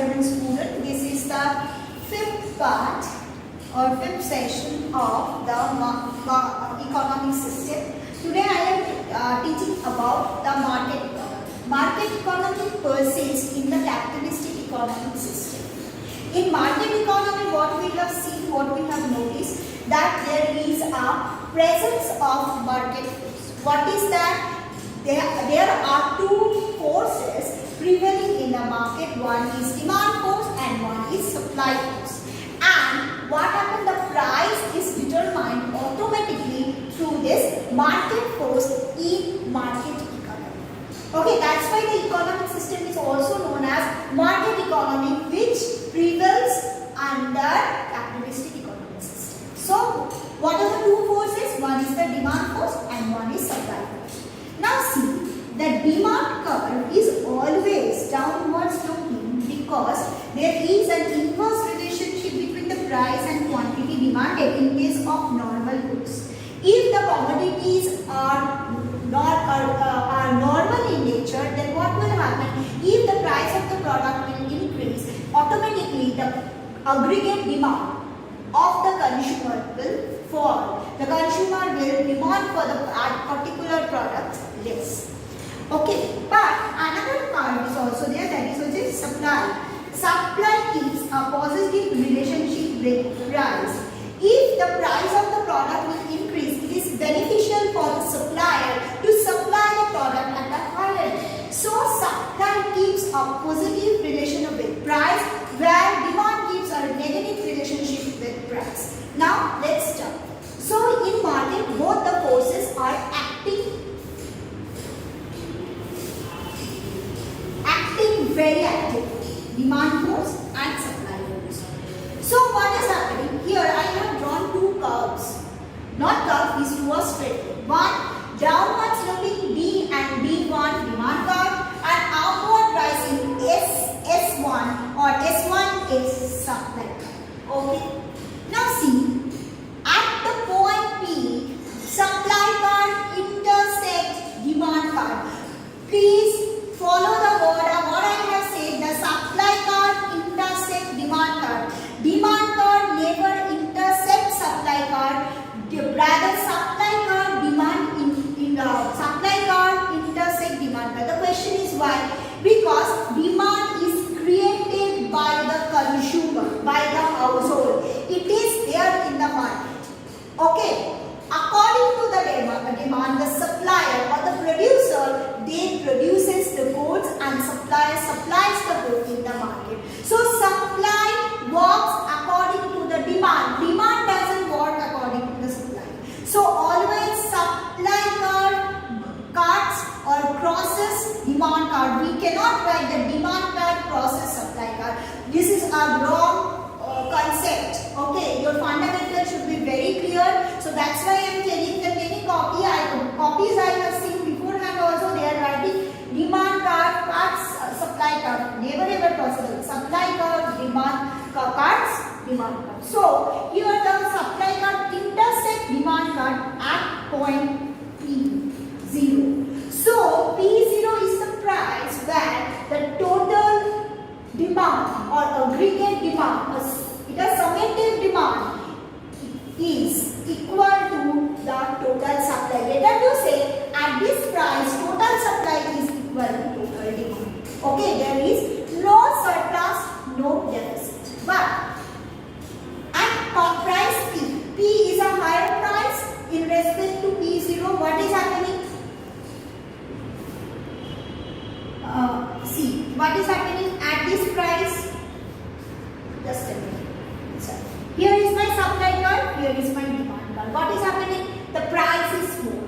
dear student. This is the fifth part or fifth session of the economic system. Today I am teaching about the market economy. Market economy persists in the capitalistic economic system. In market economy, what we have seen, what we have noticed, that there is a presence of market force. What is that? There are two forces prevailing in the market. One is demand force and one is supply force. And what happens? The price is determined automatically through this market force in market economy. Okay, that's why the economic system is also known as market economy, which prevails under capitalistic economic system. So, what are the two forces? One is the demand force and one is supply force. Now see, the demand curve is always downwards sloping because there is an inverse relationship between the price and quantity demanded in case of normal goods. If the commodities are normal in nature, then what will happen? If the price of the product will increase, automatically the aggregate demand of the consumer will fall. The consumer will demand for the particular product less. Okay, but another part is also there, that is also supply. Supply keeps a positive relationship with price. If the price of the product will increase, it is beneficial for the supplier to supply the product at a higher rate. So supply keeps a positive relation with price, where demand keeps a negative relationship with price. Now let's start. So in market, both the forces are acting very actively, demand force and supply force. So what is happening here? I have drawn two curves, not curve, these two are straight. One downward sloping D and D1 demand curve, and upward rising S1 or S1 is supply curve. Okay. Now see, at the point P, supply curve intersects demand curve. Please follow the word what I have said. The supply curve intersects demand curve. Demand curve never intersects supply curve. Rather, supply curve supply curve intersect demand curve. The question is why? Because demand is created by the consumer, by the household. It is there in the market. Okay. According to the demand, the supplier or the producer, they produces the goods and supplier supplies the goods in the market. So supply works according to the demand. Demand doesn't work according to the supply. So always supply curve cuts or crosses demand curve. We cannot write the demand curve crosses supply curve. This is a wrong concept. Okay, your fundamental should be very clear. So that's why I am telling that many copies I have seen beforehand also, they are writing demand curve cuts supply curve. Never ever possible. Supply curve demand cuts demand curve. So here the supply curve intersect demand curve at point P0. So P0 is the price where the total demand or aggregate demand, it is summative demand, is equal to the total supply. Let us say at this price total supply is equal to total demand. Okay, there is no surplus, no deficit. But at price P is a higher price in respect to P0. What is happening? See, what is happening at this price? Just a minute. Here is my supply curve, here is my demand curve. What is happening? The price is more.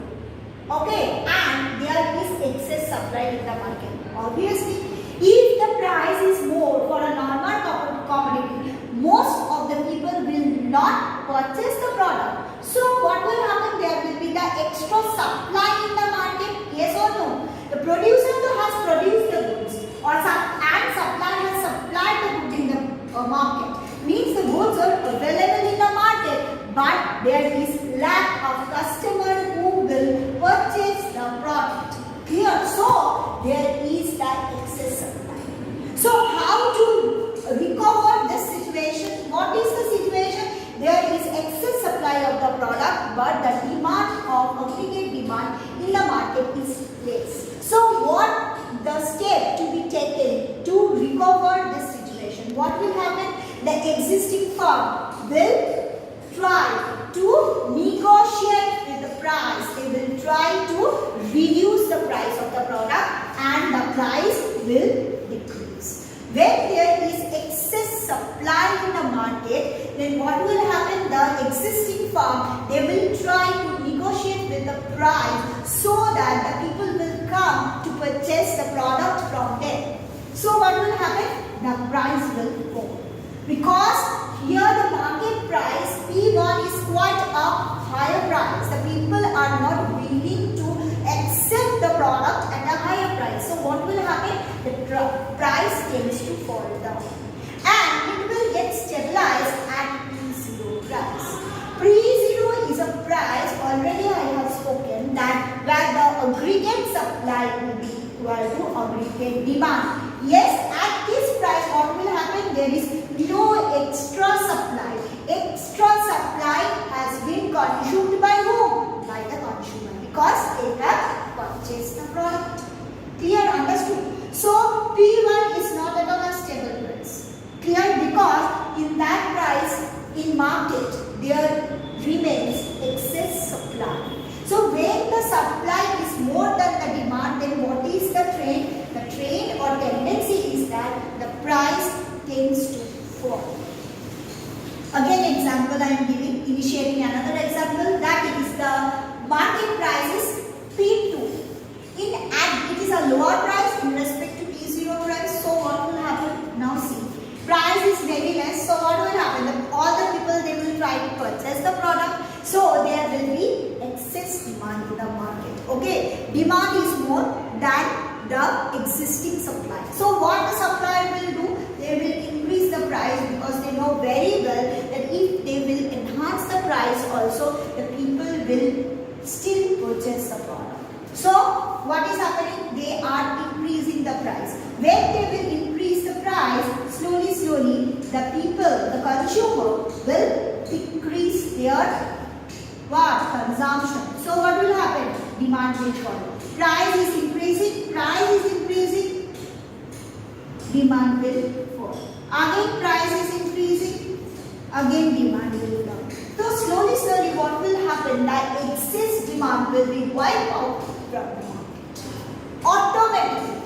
Okay, and there is excess supply in the market. Obviously, if the price is more for a normal commodity, most of the people will not purchase the product. So what will happen? There will be the extra supply in the market. Yes or no? The producer has produced the goods and supplier has supplied the goods in the market. Means the goods are available in the market, but there is lack of customer who will purchase the product. Here, so there is that excess supply. So how to then what will happen? The existing firm will try to negotiate with the price. They will try to reduce the price of the product and the price will decrease. When there is excess supply in the market, then what will happen? The existing firm, they will try to negotiate with the price so that the people will come to purchase the product from them. So what will happen? The price will fall. Because here the market price P1 is quite a higher price. The people are not willing to accept the product at a higher price. So what will happen? The price tends to fall down. And it will get stabilized at P0 price. P0 is a price, already I have spoken, that where the aggregate supply will be equal to aggregate demand. Yes, at this price what will happen? There is no extra supply. Extra supply has been consumed by whom? By the consumer, because they have purchased the product. Clear? Understood? So P1 is not at all a stable price. Clear? Because in that price in market there remains excess supply. So when the supply is more than the demand, then what is the trend? The trend or tendency is that the price tends to fall. Again example I am giving, initiating another example, that is the market price is P2. It is a lower price in respect to P0 price. So what will happen? Now see, price is very less. So what will happen? All the people, they will try to purchase the product. So there will be excess demand in the market. Okay, demand is more than the existing supply. So what the supplier will do? They will increase the price because they know very well that if they will enhance the price also, the people will still purchase the product. So what is happening? They are increasing the price. When they will increase the price, slowly the people, the consumer will decrease their consumption. So what will happen? Demand will fall. Price is increasing, demand will fall. Again price is increasing, again demand will fall. So slowly what will happen? That excess demand will be wiped out from the market automatically.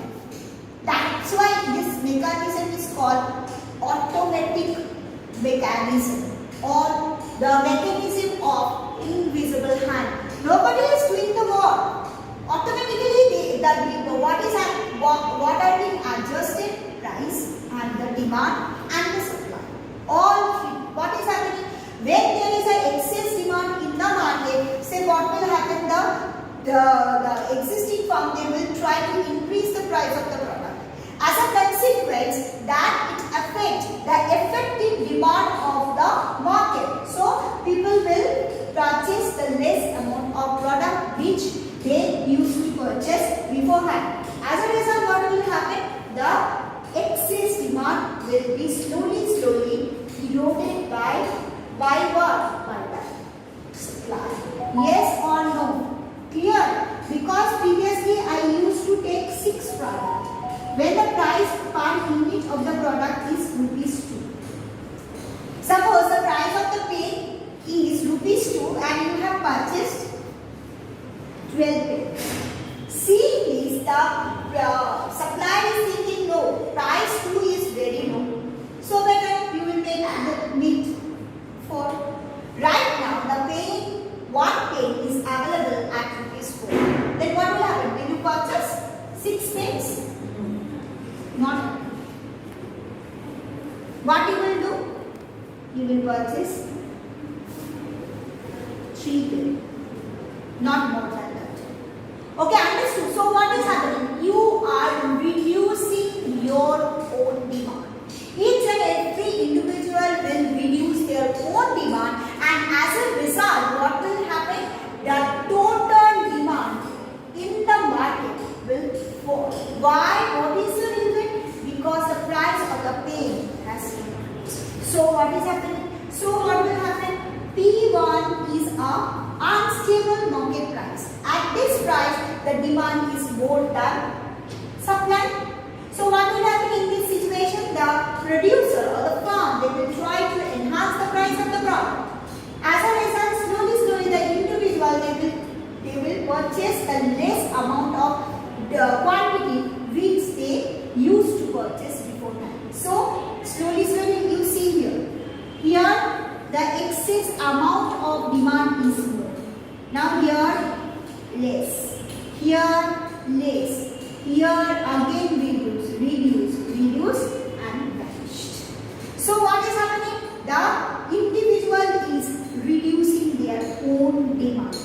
That's why this mechanism is called automatic mechanism, or the mechanism of invisible hand. Nobody is doing the work. Automatically what are being adjusted? Price and the demand and the supply. All three. What is happening? When there is an excess demand in the market, say what will happen? The existing firm, they will try to increase the price of the product. As a consequence, that it affects the effective demand of the market. So people will purchase the less amount of product which they used to purchase beforehand. As a result, what will happen? The excess demand will be slowly eroded by what? By the supply. Yes or no? Clear? Because previously I used to take 6 products. When the price per unit of the product is ₹2. Suppose the price of the pen is ₹2 and you have purchased 12 pens. See please, the supply is thinking low, price 2 is very low. So better you will take the meat for. Right now the pen, one pen is available at ₹4. Then what will happen? Will you purchase 6 pens? Not. What you will do? You will purchase 3 pens. Not more than that. Okay, understood. So what is happening? You are reducing your own demand. Each and every individual will reduce their own demand, and as a result, what will happen? The total demand in the market will fall. Why? What is the reason? Because the price of the pen has increased. So what is happening? So what will happen? P1 is a unstable market price. At this price, the demand is more than supply. So what will happen in this situation? The producer market will try to enhance the price of the product. As a result, slowly the individual they will purchase a less amount of the quantity which they used to purchase before that. So slowly you see here. Here the excess amount of demand is more. Now here less. Here less. Here again reduce and vanished. So what is happening? The individual is reducing their own demand.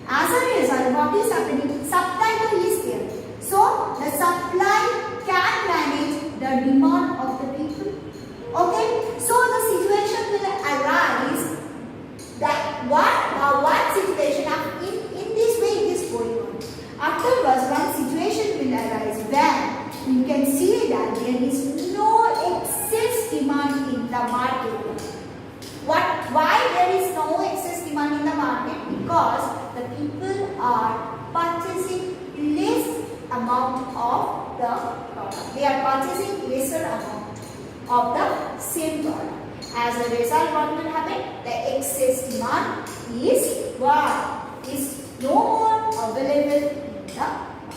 As a result, what is happening? Supply is there. So the supply can manage the demand of the people. Okay. So the situation will arise that one situation in this way it is going on. Afterwards, one situation will arise where you can see that there is no excess demand in the market. Why there is no excess demand in the market? Because the people are purchasing less amount of the product. They are purchasing lesser amount of the same product. As a result, what will happen? The excess demand is what? Is no more available in the market.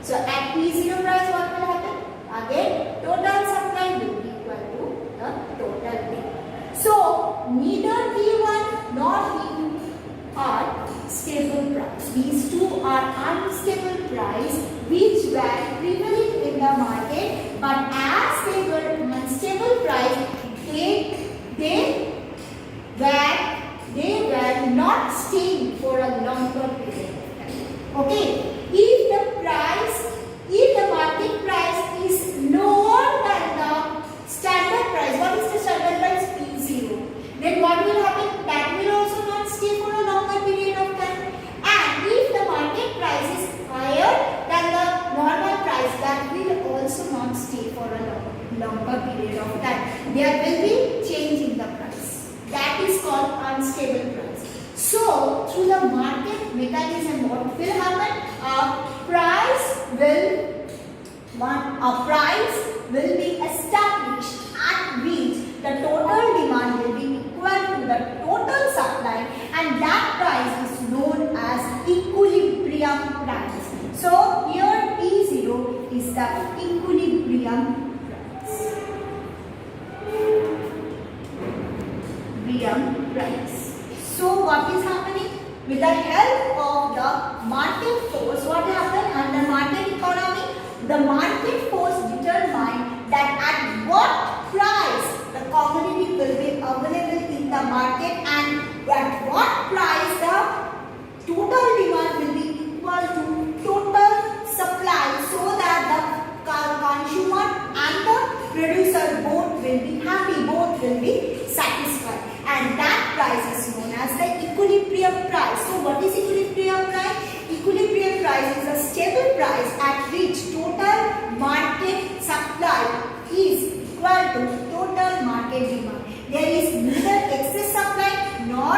So at P0 price, what will happen? Again, total supply will be equal to the total demand. So neither P1 nor P2 are stable price. These two are unstable price which were prevalent in the market, but as they were unstable price, they were not staying for a longer period of time. Okay, if the market price is lower than the standard price, what is the standard price? P0. Then what will happen? That will also not stay for a longer period of time. And if the market price is higher than the normal price, that will also not stay for a longer period of time. There will be change in the price. That is called unstable price. So through the market mechanism, what will happen? A price will be established at which the total demand will be equal to the total supply, and that price is known as equilibrium price. So here P0 is the equilibrium price. So what is happening? With the help of the market force, what happened under market economy? The market force determined that at what price the commodity will be available in the market, and at what price the total demand will be equal to total supply, so that the consumer and the producer both will be happy, both will be satisfied, and that price is known as the equilibrium price. So what is equilibrium price? Equilibrium price is a stable price at which total market supply is equal to total market demand. There is neither excess supply nor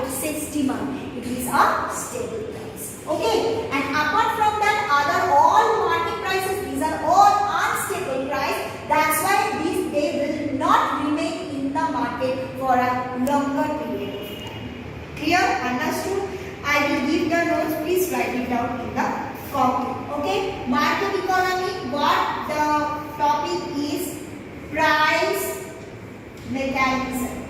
excess demand. It is a stable price. Okay, and apart from that, all market prices, these are all unstable price. That's why they will not remain in the market for a longer period of time. Clear? Understood? I will give the notes. Please write it down in the copy. Okay? Market economy. What the topic is? Price mechanism.